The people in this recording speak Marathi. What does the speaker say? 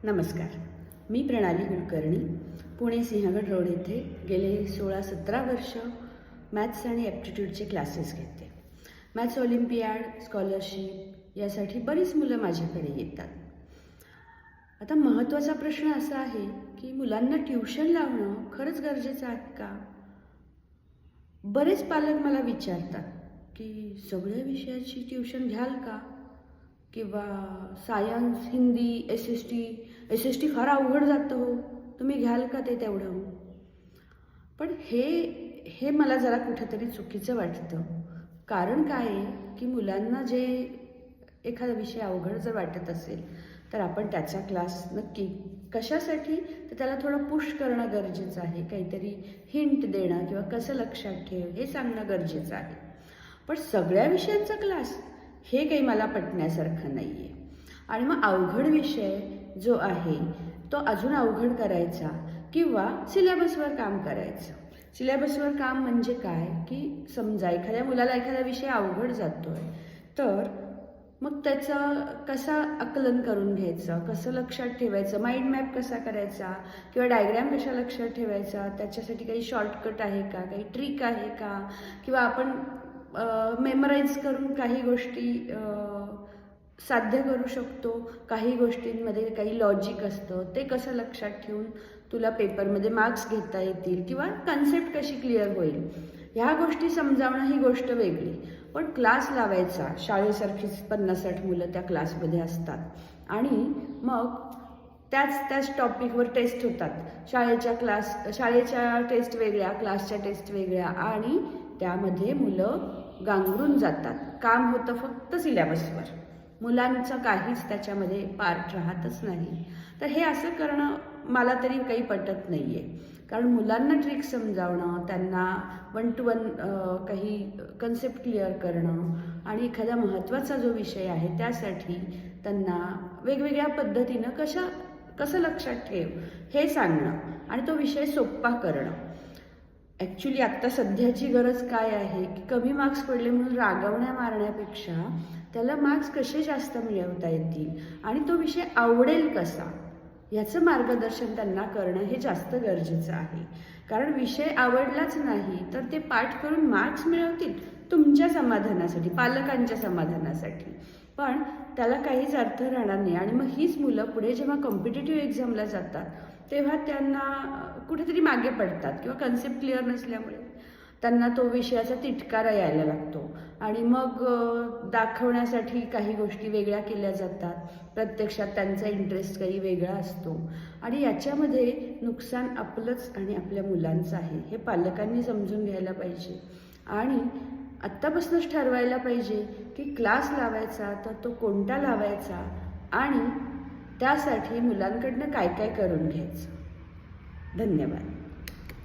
नमस्कार. मी प्रणाली कुलकर्णी, पुणे सिंहगड रोड येथे गेले 16-17 वर्ष मॅथ्स आणि ॲप्टिट्यूडचे क्लासेस घेते. मॅथ्स ऑलिम्पियाड, स्कॉलरशिप यासाठी बरीच मुलं माझ्याकडे येतात. आता महत्त्वाचा प्रश्न असा आहे की मुलांना ट्युशन लावणं खरंच गरजेचं आहे का? बरेच पालक मला विचारतात की सगळ्या विषयाची ट्युशन घ्याल का? किंवा science, Hindi, S S T फार अवघड जातं हो, तुम्ही घ्याल का ते तेवढं? पण हे मला जरा कुठेतरी चुकीचं वाटतं. कारण काय आहे की मुलांना जे एखादा विषय अवघड जर वाटत असेल तर आपण त्याचा क्लास नक्की कशासाठी तर त्याला थोडं पुश करणं गरजेचं आहे, काहीतरी हिंट देणं किंवा कसं लक्षात ठेव हे सांगणं गरजेचं आहे. पण सगळ्या विषयांचा क्लास हे काही मला पटण्यासारखं नाही आहे. आणि मग अवघड विषय जो आहे तो अजून अवघड करायचा किंवा सिलेबसवर काम करायचं. सिलेबसवर काम म्हणजे काय की समजा एखाद्या मुलाला एखादा विषय अवघड जातो आहे तर मग त्याचं कसा आकलन करून घ्यायचं, कसं लक्षात ठेवायचं, माइंड मॅप कसा करायचा किंवा डायग्रॅम कशा लक्षात ठेवायचा, त्याच्यासाठी काही शॉर्टकट आहे का, काही ट्रिक आहे का, किंवा आपण मेमराईज करून काही गोष्टी साध्य करू शकतो. काही गोष्टींमध्ये काही लॉजिक असतं, ते कसं लक्षात ठेवून तुला पेपरमध्ये मार्क्स घेता येतील किंवा कन्सेप्ट कशी क्लिअर होईल, ह्या गोष्टी समजावणं ही गोष्ट वेगळी. पण क्लास लावायचा, शाळेसारखीच 50-60 मुलं त्या क्लासमध्ये असतात आणि मग त्याच टॉपिकवर टेस्ट होतात. शाळेच्या टेस्ट वेगळ्या, क्लासच्या टेस्ट वेगळ्या आणि त्यामध्ये मुलं गांगरून जातात. काम होतं फक्त सिलेबसवर, मुलांचं काहीच त्याच्यामध्ये पार्ट राहतच नाही. तर हे असं करणं मला तरी काही पटत नाही आहे. कारण मुलांना ट्रिक समजावणं, त्यांना 1 to 1 काही कन्सेप्ट क्लिअर करणं आणि एखादा महत्त्वाचा जो विषय आहे त्यासाठी त्यांना वेगवेगळ्या पद्धतीनं कसं लक्षात ठेव हे सांगणं आणि तो विषय सोपा करणं. ॲक्च्युली आत्ता सध्याची गरज काय आहे की कमी मार्क्स पडले म्हणून रागवण्या मारण्यापेक्षा त्याला मार्क्स कसे जास्त मिळवता येतील आणि तो विषय आवडेल कसा याचं मार्गदर्शन त्यांना करणं हे जास्त गरजेचं आहे. कारण विषय आवडलाच नाही तर ते पाठ करून मार्क्स मिळवतील तुमच्या समाधानासाठी, पालकांच्या समाधानासाठी, पण त्याला काहीच अर्थ राहणार नाही. आणि मग हीच मुलं पुढे जेव्हा कॉम्पिटिटिव्ह एक्झामला जातात तेव्हा त्यांना कुठेतरी मागे पडतात किंवा कन्सेप्ट क्लिअर नसल्यामुळे त्यांना तो विषयाचा तिटकारा यायला लागतो आणि मग दाखवण्यासाठी काही गोष्टी वेगळ्या केल्या जातात, प्रत्यक्षात त्यांचा इंटरेस्ट काही वेगळा असतो आणि याच्यामध्ये नुकसान आपलंच आणि आपल्या मुलांचं आहे. हे पालकांनी समजून घ्यायला पाहिजे आणि आत्तापासूनच ठरवायला पाहिजे की क्लास लावायचा तर तो कोणता लावायचा आणि त्यासाठी मुलांकडनं काय काय करून घ्यायचं. धन्यवाद.